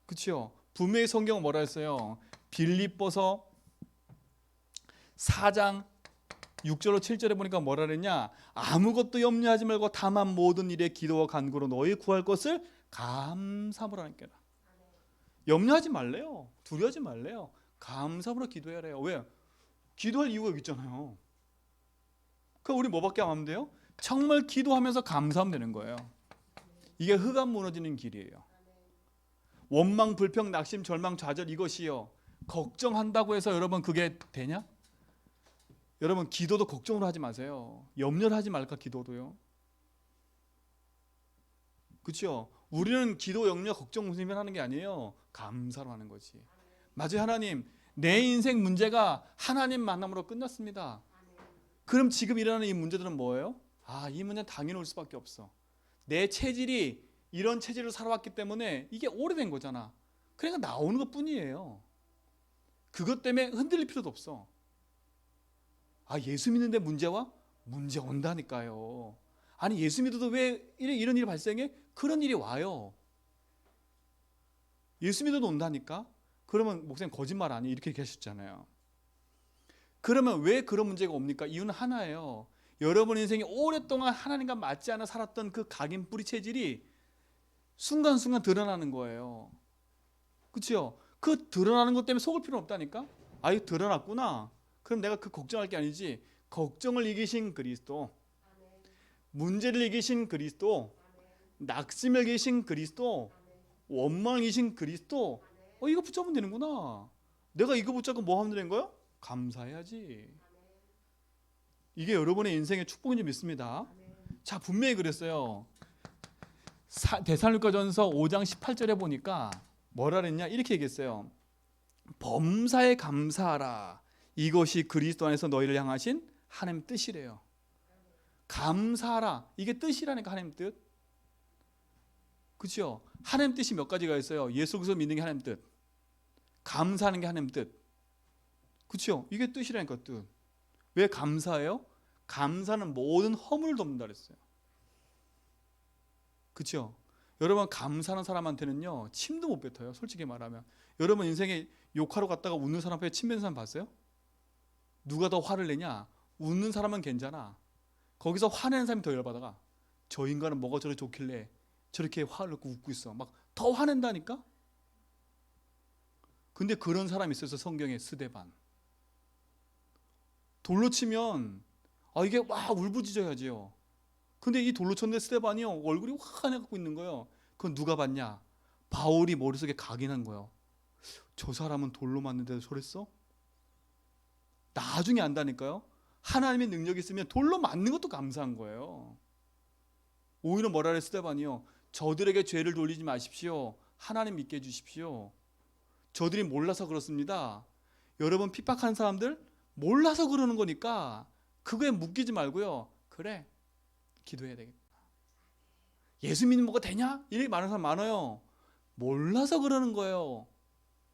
그렇죠? 분명히 성경은 뭐라 했어요? 빌립보서 4장 6절로 7절에 보니까 뭐라 그랬냐? 아무것도 염려하지 말고 다만 모든 일에 기도와 간구로 너희 구할 것을 감사함으로 하니까. 염려하지 말래요. 두려워하지 말래요. 감사함으로 기도해야 해요. 왜? 기도할 이유가 여기 있잖아요. 그럼 우리 뭐밖에 안 하면 돼요? 정말 기도하면서 감사하면 되는 거예요. 이게 흑암 무너지는 길이에요. 원망, 불평, 낙심, 절망, 좌절 이것이요. 걱정한다고 해서 여러분 그게 되냐? 여러분 기도도 걱정으로 하지 마세요. 염려를 하지 말까 기도도요. 그렇죠? 우리는 기도, 염려, 걱정, 무슨 하는 게 아니에요. 감사로 하는 거지. 맞아요. 하나님 내 인생 문제가 하나님 만남으로 끝났습니다. 그럼 지금 일어나는 이 문제들은 뭐예요? 이 문제는 당연히 올 수밖에 없어. 내 체질이 이런 체질로 살아왔기 때문에 이게 오래된 거잖아. 그러니까 나오는 것 뿐이에요. 그것 때문에 흔들릴 필요도 없어. 예수 믿는데 문제 와? 문제 온다니까요. 아니 예수 믿어도 왜 이런 일이 발생해? 그런 일이 와요. 예수 믿어도 온다니까? 그러면 목사님 거짓말 아니에요? 이렇게 얘기하셨잖아요. 그러면 왜 그런 문제가 옵니까? 이유는 하나예요. 여러분 인생이 오랫동안 하나님과 맞지 않아 살았던 그 각인 뿌리 체질이 순간순간 드러나는 거예요. 그렇죠? 그 드러나는 것 때문에 속을 필요는 없다니까? 이거 드러났구나. 그럼 내가 그 걱정할 게 아니지. 걱정을 이기신 그리스도, 문제를 이기신 그리스도, 낙심을 이기신 그리스도, 원망을 이기신 그리스도. 이거 붙잡으면 되는구나. 내가 이거 붙잡고 뭐 하면 되는 거야? 감사해야지. 이게 여러분의 인생의 축복인 줄 믿습니다. 자, 분명히 그랬어요. 데살로니가전서 5장 18절에 보니까 뭐라 그랬냐? 이렇게 얘기했어요. 범사에 감사하라. 이것이 그리스도 안에서 너희를 향하신 하나님 뜻이래요. 감사하라. 이게 뜻이라니까 하나님 뜻. 그렇죠? 하나님 뜻이 몇 가지가 있어요. 예수 그리스도 믿는 게 하나님 뜻. 감사하는 게 하나님 뜻. 그렇죠? 이게 뜻이라니까 뜻. 왜 감사해요? 감사는 모든 허물을 덮는다 그랬어요. 그렇죠? 여러분 감사하는 사람한테는요 침도 못 뱉어요. 솔직히 말하면. 여러분 인생에 욕하러 갔다가 웃는 사람 앞에 침 뱉는 사람 봤어요? 누가 더 화를 내냐? 웃는 사람은 괜찮아. 거기서 화내는 사람이 더 열받아가. 저 인간은 뭐가 저렇게 좋길래 저렇게 화를 내고 웃고 있어. 막 더 화낸다니까? 근데 그런 사람이 있어서 성경에 스데반. 돌로 치면 이게 막 울부짖어야지요. 근데 이 돌로 쳤는데 스데반이요 얼굴이 환해갖고 있는 거예요. 그건 누가 봤냐? 바울이 머릿속에 각인한 거예요. 저 사람은 돌로 맞는데도 저랬어? 나중에 안다니까요. 하나님의 능력이 있으면 돌로 맞는 것도 감사한 거예요. 오히려 뭐라 그래 스데반이요. 저들에게 죄를 돌리지 마십시오. 하나님 믿게 해주십시오. 저들이 몰라서 그렇습니다. 여러분 핍박하는 사람들 몰라서 그러는 거니까 그거에 묶이지 말고요. 그래 기도해야 되겠다. 예수 믿는 뭐가 되냐? 이렇게 말하는 사람 많아요. 몰라서 그러는 거예요.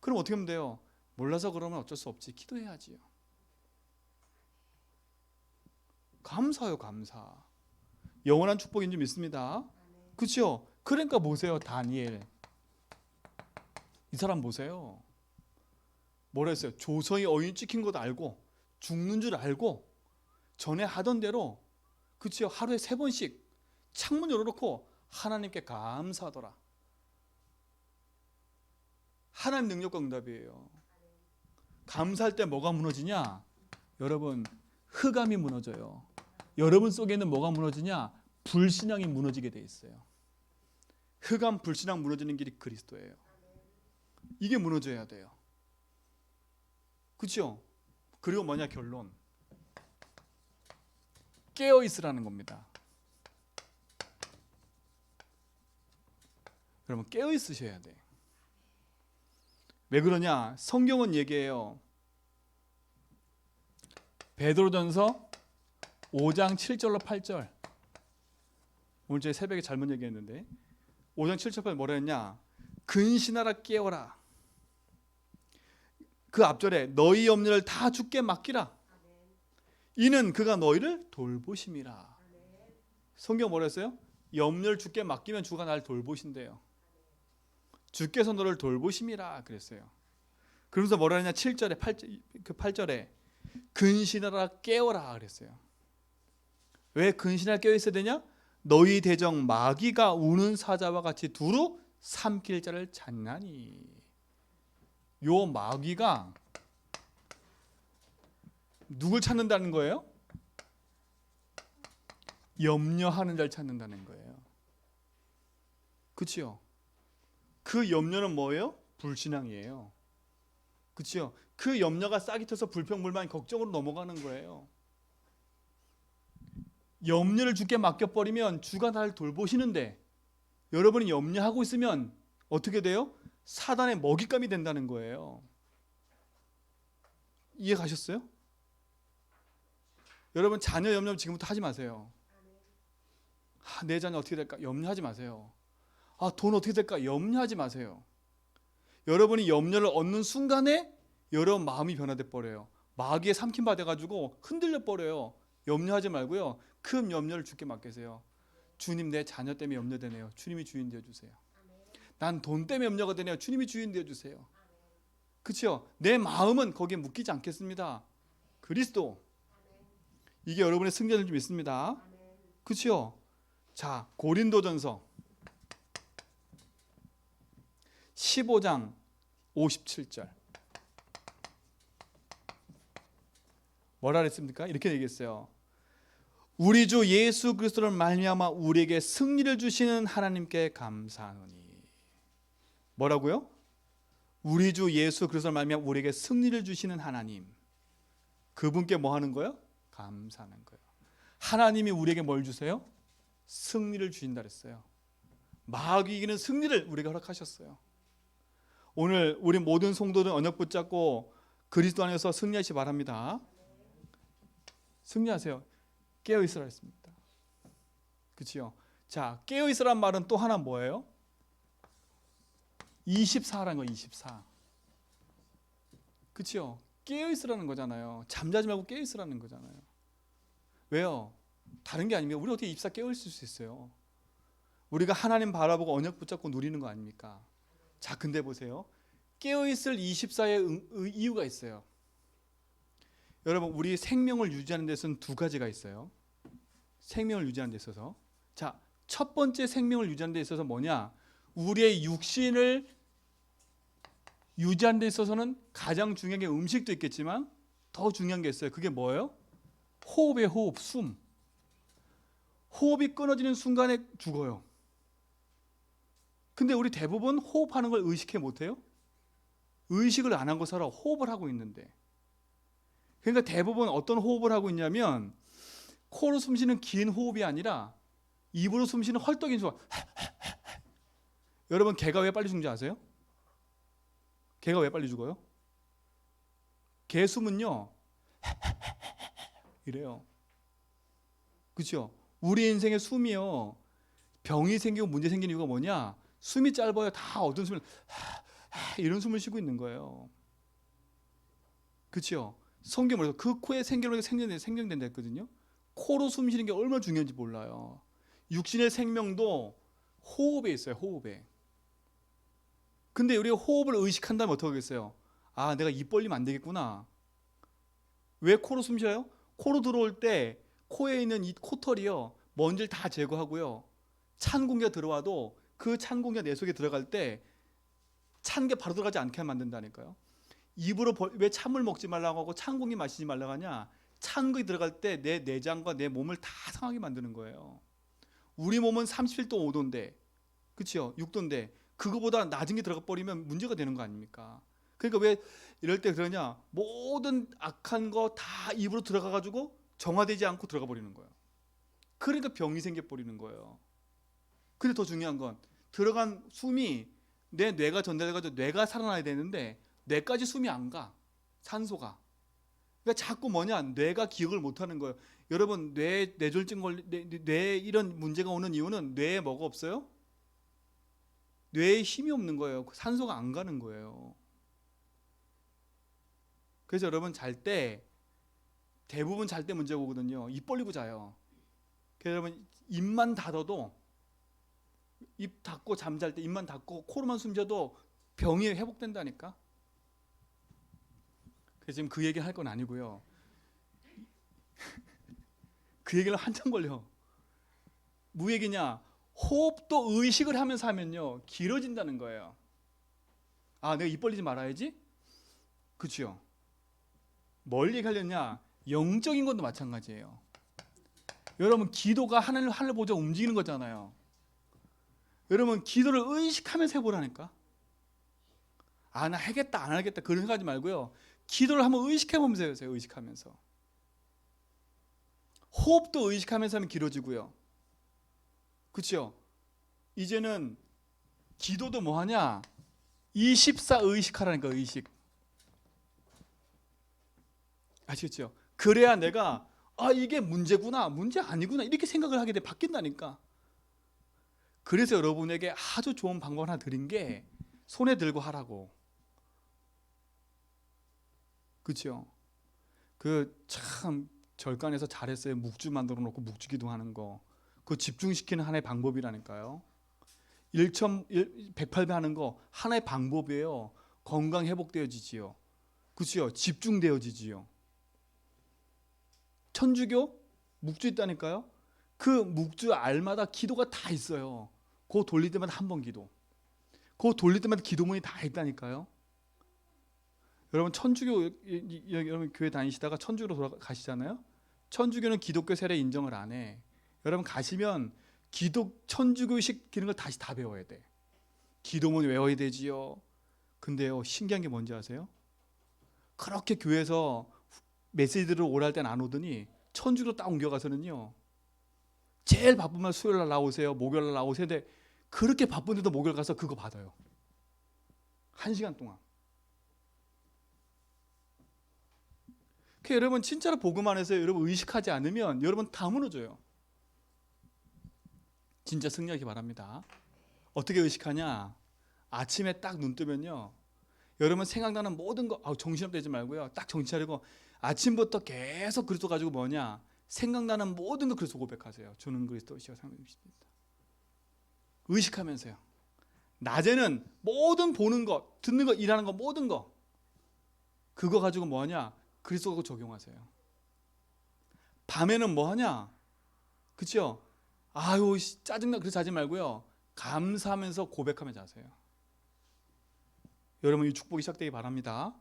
그럼 어떻게 하면 돼요? 몰라서 그러면 어쩔 수 없지. 기도해야지요. 감사요 감사. 영원한 축복인 줄 믿습니다. 그렇죠? 그러니까 보세요. 다니엘. 이 사람 보세요. 뭐라 했어요? 조서의 어인 찍힌 것도 알고 죽는 줄 알고 전에 하던 대로 그렇죠? 하루에 3번씩 창문 열어놓고 하나님께 감사하더라. 하나님 능력과 응답이에요. 감사할 때 뭐가 무너지냐? 여러분 흑암이 무너져요. 여러분 속에는 뭐가 무너지냐? 불신앙이 무너지게 돼 있어요. 흑암 불신앙 무너지는 길이 그리스도예요. 이게 무너져야 돼요. 그렇죠? 그리고 뭐냐 결론? 깨어 있으라는 겁니다. 여러분 깨어 있으셔야 돼. 왜 그러냐? 성경은 얘기해요. 베드로전서 5장 7절로 8절. 오늘 제 새벽에 잘못 얘기했는데 5장 7절 8절 뭐라 했냐? 근신하라 깨어라. 그 앞절에 너희 염려를 다 주께 맡기라. 이는 그가 너희를 돌보심이라. 성경 뭐라 했어요? 염려를 주께 맡기면 주가 날 돌보신대요. 주께서 너를 돌보심이라 그랬어요. 그러면서 뭐라 했냐? 7절에 8절에 근신하라 깨어라 그랬어요. 왜 근신하라 깨어 있어야 되냐? 너희 대적 마귀가 우는 사자와 같이 두루 삼킬 자를 찾나니. 요 마귀가 누굴 찾는다는 거예요? 염려하는 자를 찾는다는 거예요. 그렇죠? 그 염려는 뭐예요? 불신앙이에요. 그렇죠? 그 염려가 싹이 터서 불평불만 걱정으로 넘어가는 거예요. 염려를 주께 맡겨버리면 주가 나를 돌보시는데 여러분이 염려하고 있으면 어떻게 돼요? 사단의 먹잇감이 된다는 거예요. 이해 가셨어요? 여러분 자녀 염려 지금부터 하지 마세요. 내 자녀 어떻게 될까? 염려하지 마세요. 돈 어떻게 될까? 염려하지 마세요. 여러분이 염려를 얻는 순간에 여러분 마음이 변화돼 버려요. 마귀에 삼킴 받아가지고 흔들려 버려요. 염려하지 말고요. 큰 염려를 주께 맡기세요. 주님 내 자녀 때문에 염려되네요. 주님이 주인 되어주세요. 난 돈 때문에 염려가 되네요. 주님이 주인 되어주세요. 그렇죠? 내 마음은 거기에 묶이지 않겠습니다. 그리스도. 이게 여러분의 승리를 좀 믿습니다. 그렇죠? 자, 고린도전서 15장 57절. 뭐라 그랬습니까? 이렇게 얘기했어요. 우리 주 예수 그리스도를 말미암아 우리에게 승리를 주시는 하나님께 감사하노니. 뭐라고요? 우리 주 예수 그리스도를 말미암아 우리에게 승리를 주시는 하나님. 그분께 뭐 하는 거예요? 감사하는 거예요. 하나님이 우리에게 뭘 주세요? 승리를 주신다 그랬어요. 마귀 이기는 승리를 우리에게 허락하셨어요. 오늘 우리 모든 성도들 언약 붙잡고 그리스도 안에서 승리하시기 바랍니다. 승리하세요. 깨어 있으라 했습니다. 그렇죠? 자, 깨어 있으란 말은 또 하나 뭐예요? 24라는 거 24. 그렇죠? 깨어 있으라는 거잖아요. 잠자지 말고 깨어 있으라는 거잖아요. 왜요? 다른 게 아닙니다. 우리 어떻게 24 깨어 있을 수 있어요? 우리가 하나님 바라보고 언약 붙잡고 누리는 거 아닙니까? 자, 근데 보세요. 깨어 있을 24의 이유가 있어요. 여러분, 우리 생명을 유지하는 데서는 두 가지가 있어요. 생명을 유지하는 데 있어서. 자, 첫 번째 생명을 유지하는 데 있어서 뭐냐? 우리의 육신을 유지하는 데 있어서는 가장 중요한 게 음식도 있겠지만 더 중요한 게 있어요. 그게 뭐예요? 호흡이에요. 호흡, 숨. 호흡이 끊어지는 순간에 죽어요. 근데 우리 대부분 호흡하는 걸 의식해 못해요? 의식을 안 하고 살아. 호흡을 하고 있는데. 그러니까 대부분 어떤 호흡을 하고 있냐면 코로 숨쉬는 긴 호흡이 아니라 입으로 숨쉬는 헐떡인 소리. 여러분 개가 왜 빨리 죽는지 아세요? 개가 왜 빨리 죽어요? 개 숨은요 이래요. 그렇죠? 우리 인생의 숨이요 병이 생기고 문제 생기는 이유가 뭐냐? 숨이 짧아요. 다 어떤 숨을 이런 숨을 쉬고 있는 거예요. 그렇죠? 성경에서 그 코에 생겨나게 생명된다 했거든요. 코로 숨 쉬는 게 얼마나 중요한지 몰라요. 육신의 생명도 호흡에 있어요. 호흡에. 근데 우리가 호흡을 의식한다면 어떻게 하겠어요? 아, 내가 입 벌리면 안 되겠구나. 왜 코로 숨 쉬어요? 코로 들어올 때 코에 있는 이 코털이요 먼지를 다 제거하고요 찬 공기가 들어와도 그 찬 공기가 내 속에 들어갈 때 찬 게 바로 들어가지 않게 만든다니까요. 입으로 왜 찬물 먹지 말라고 하고 찬 공기 마시지 말라고 하냐? 찬 공기 들어갈 때 내 내장과 내 몸을 다 상하게 만드는 거예요. 우리 몸은 37도 5도인데 그렇죠? 6도인데 그거보다 낮은 게 들어가 버리면 문제가 되는 거 아닙니까? 그러니까 왜 이럴 때 그러냐? 모든 악한 거 다 입으로 들어가 가지고 정화되지 않고 들어가 버리는 거예요. 그러니까 병이 생겨 버리는 거예요. 근데 더 중요한 건 들어간 숨이 내 뇌가 전달돼 가지고 뇌가 살아나야 되는데 뇌까지 숨이 안 가. 산소가. 그러니까 자꾸 뭐냐? 뇌가 기억을 못 하는 거예요. 여러분 뇌졸중 뇌 이런 문제가 오는 이유는 뇌에 뭐가 없어요? 뇌에 힘이 없는 거예요. 산소가 안 가는 거예요. 그래서 여러분 잘 때 대부분 잘 때 문제가 오거든요. 입 벌리고 자요. 그래서 여러분 입만 닫아도 입 닫고 잠잘 때 입만 닫고 코로만 숨겨도 병이 회복된다니까. 그래서 지금 그 얘기를 할 건 아니고요. 그 얘기를 한참 걸려. 무 얘기냐? 호흡도 의식을 하면서 하면요 길어진다는 거예요. 아, 내가 입 벌리지 말아야지? 그렇죠? 뭘 얘기하려냐? 영적인 것도 마찬가지예요. 여러분 기도가 하늘 보자 움직이는 거잖아요. 여러분 기도를 의식하면서 해보라니까. 아, 나 하겠다 안 하겠다 그런 생각하지 말고요. 기도를 한번 의식해보면서 해보세요. 의식하면서. 호흡도 의식하면서 하면 길어지고요. 그렇죠? 이제는 기도도 뭐하냐? 24 의식하라니까. 의식. 아시겠죠? 그래야 내가 아, 이게 문제구나 문제 아니구나 이렇게 생각을 하게 돼. 바뀐다니까. 그래서 여러분에게 아주 좋은 방법 하나 드린 게 손에 들고 하라고. 그렇죠? 그 참 절간에서 잘했어요. 묵주 만들어 놓고 묵주기도 하는 거. 그거 집중시키는 하나의 방법이라니까요. 108배 하는 거 하나의 방법이에요. 건강 회복되어지지요. 그렇죠? 집중되어지지요. 천주교 묵주 있다니까요. 그 묵주 알마다 기도가 다 있어요. 그거 돌릴 때마다 한 번 기도. 그거 돌릴 때마다 기도문이 다 있다니까요. 여러분 천주교 여러분 교회 다니시다가 천주교로 돌아가시잖아요. 천주교는 기독교 세례 인정을 안 해. 여러분 가시면 천주교식 기는 걸 다시 다 배워야 돼. 기도문 외워야 되지요. 근데요 신기한 게 뭔지 아세요? 그렇게 교회에서 메시지들을 오랄 땐 안 오더니 천주교로 딱 옮겨가서는요 제일 바쁘면 수요일날 나오세요 목요일날 나오세요. 근데 그렇게 바쁜데도 목요일 가서 그거 받아요. 1시간 동안. 여러분 진짜로 복음 안에서 여러분 의식하지 않으면 여러분 다 무너져요. 진짜 승리하기 바랍니다. 어떻게 의식하냐? 아침에 딱 눈 뜨면요 여러분 생각나는 모든 거 정신없되지 말고요 딱 정신 차리고 아침부터 계속 그리스도 가지고 뭐냐 생각나는 모든 거 그리스도 고백하세요. 주는 그리스도시여 상급이십니다. 의식하면서요. 낮에는 모든 보는 거 듣는 거 일하는 거 모든 거 그거 가지고 뭐하냐 그리스도하고 적용하세요. 밤에는 뭐하냐 그렇죠? 아유 짜증나 그래서 자지 말고요 감사하면서 고백하며 자세요. 여러분 이 축복이 시작되기 바랍니다.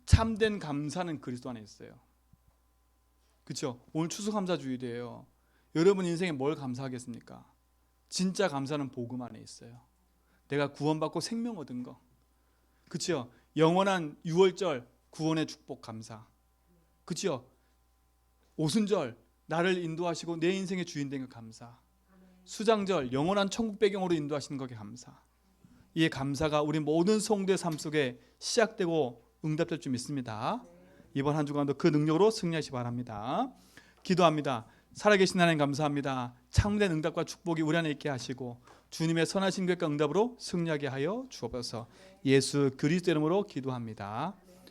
참된 감사는 그리스도 안에 있어요. 그렇죠? 오늘 추수감사주일이에요. 여러분 인생에 뭘 감사하겠습니까? 진짜 감사는 복음 안에 있어요. 내가 구원받고 생명 얻은 거. 그렇죠? 영원한 유월절 구원의 축복 감사. 그렇죠? 오순절 나를 인도하시고 내 인생의 주인 된 것 감사. 수장절 영원한 천국 배경으로 인도하시는 것에 감사. 이 감사가 우리 모든 성도의 삶 속에 시작되고 응답될 줄 믿습니다. 이번 한 주간도 그 능력으로 승리하시기 바랍니다. 기도합니다. 살아계신 하나님 감사합니다. 참된 응답과 축복이 우리 안에 있게 하시고 주님의 선하신 계획과 응답으로 승리하게 하여 주옵소서. 예수 그리스도 이름으로 기도합니다.